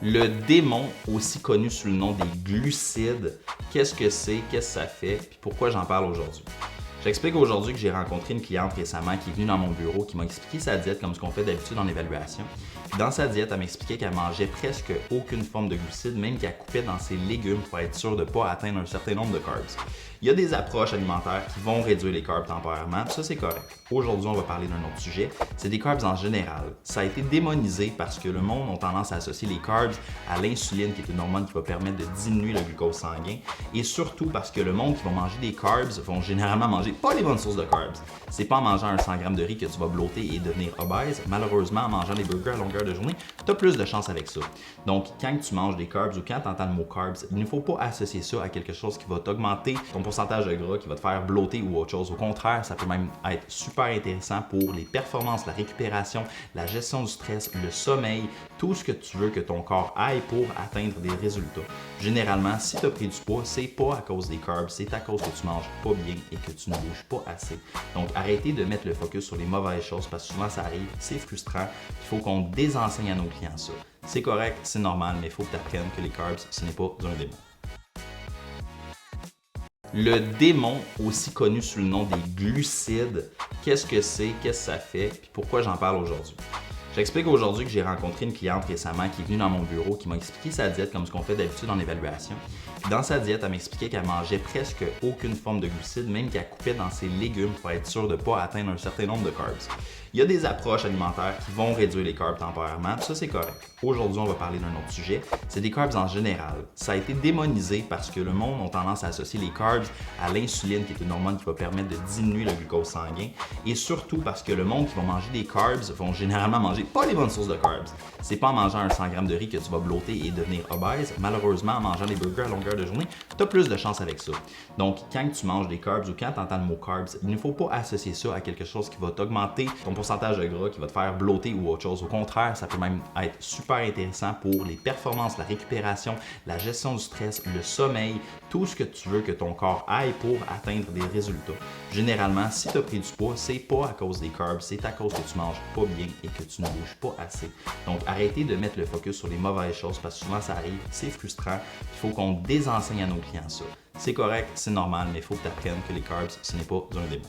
Le démon, aussi connu sous le nom des glucides, qu'est-ce que c'est, qu'est-ce que ça fait, puis pourquoi j'en parle aujourd'hui? J'explique aujourd'hui que j'ai rencontré une cliente récemment qui est venue dans mon bureau, qui m'a expliqué sa diète comme ce qu'on fait d'habitude en évaluation. Puis dans sa diète, elle m'expliquait qu'elle mangeait presque aucune forme de glucides, même qu'elle coupait dans ses légumes pour être sûre de ne pas atteindre un certain nombre de carbs. Il y a des approches alimentaires qui vont réduire les carbs temporairement, puis ça c'est correct. Aujourd'hui, on va parler d'un autre sujet, c'est des carbs en général. Ça a été démonisé parce que le monde a tendance à associer les carbs à l'insuline, qui est une hormone qui va permettre de diminuer le glucose sanguin, et surtout parce que le monde qui va manger des carbs vont généralement manger pas les bonnes sources de carbs. C'est pas en mangeant un 100 g de riz que tu vas blotter et devenir obèse. Malheureusement, en mangeant des burgers à longueur de journée, tu as plus de chance avec ça. Donc, quand tu manges des carbs ou quand tu entends le mot carbs, il ne faut pas associer ça à quelque chose qui va t'augmenter ton pourcentage de gras, qui va te faire blotter ou autre chose. Au contraire, ça peut même être super intéressant pour les performances, la récupération, la gestion du stress, le sommeil, tout ce que tu veux que ton corps aille pour atteindre des résultats. Généralement, si tu as pris du poids, c'est pas à cause des carbs, c'est à cause que tu manges pas bien et que tu ne bouges pas assez. Donc, arrêtez de mettre le focus sur les mauvaises choses parce que souvent ça arrive, c'est frustrant. Il faut qu'on désenseigne à nos clients ça. C'est correct, c'est normal, mais il faut que tu apprennes que les carbs, ce n'est pas un démon. Le démon, aussi connu sous le nom des glucides, qu'est-ce que c'est, qu'est-ce que ça fait, puis pourquoi j'en parle aujourd'hui? J'explique aujourd'hui que j'ai rencontré une cliente récemment qui est venue dans mon bureau, qui m'a expliqué sa diète comme ce qu'on fait d'habitude en évaluation. Puis dans sa diète, elle m'expliquait qu'elle mangeait presque aucune forme de glucides, même qu'elle coupait dans ses légumes pour être sûre de ne pas atteindre un certain nombre de carbs. Il y a des approches alimentaires qui vont réduire les carbs temporairement, puis ça c'est correct. Aujourd'hui, on va parler d'un autre sujet, c'est des carbs en général. Ça a été démonisé parce que le monde a tendance à associer les carbs à l'insuline, qui est une hormone qui va permettre de diminuer le glucose sanguin, et surtout parce que le monde qui va manger des carbs vont généralement manger pas les bonnes sources de carbs. C'est pas en mangeant un 100 g de riz que tu vas blotter et devenir obèse. Malheureusement, en mangeant des burgers à longueur de journée, tu as plus de chance avec ça. Donc, quand tu manges des carbs ou quand tu entends le mot carbs, il ne faut pas associer ça à quelque chose qui va t'augmenter ton pourcentage de gras, qui va te faire blotter ou autre chose. Au contraire, ça peut même être super intéressant pour les performances, la récupération, la gestion du stress, le sommeil, tout ce que tu veux que ton corps aille pour atteindre des résultats. Généralement, si tu as pris du poids, c'est pas à cause des carbs, c'est à cause que tu manges pas bien et que tu ne bouges pas assez. Donc, arrêtez de mettre le focus sur les mauvaises choses parce que souvent ça arrive, c'est frustrant. Il faut qu'on désenseigne à nos clients ça. C'est correct, c'est normal, mais il faut que tu apprennes que les carbs, ce n'est pas un démon.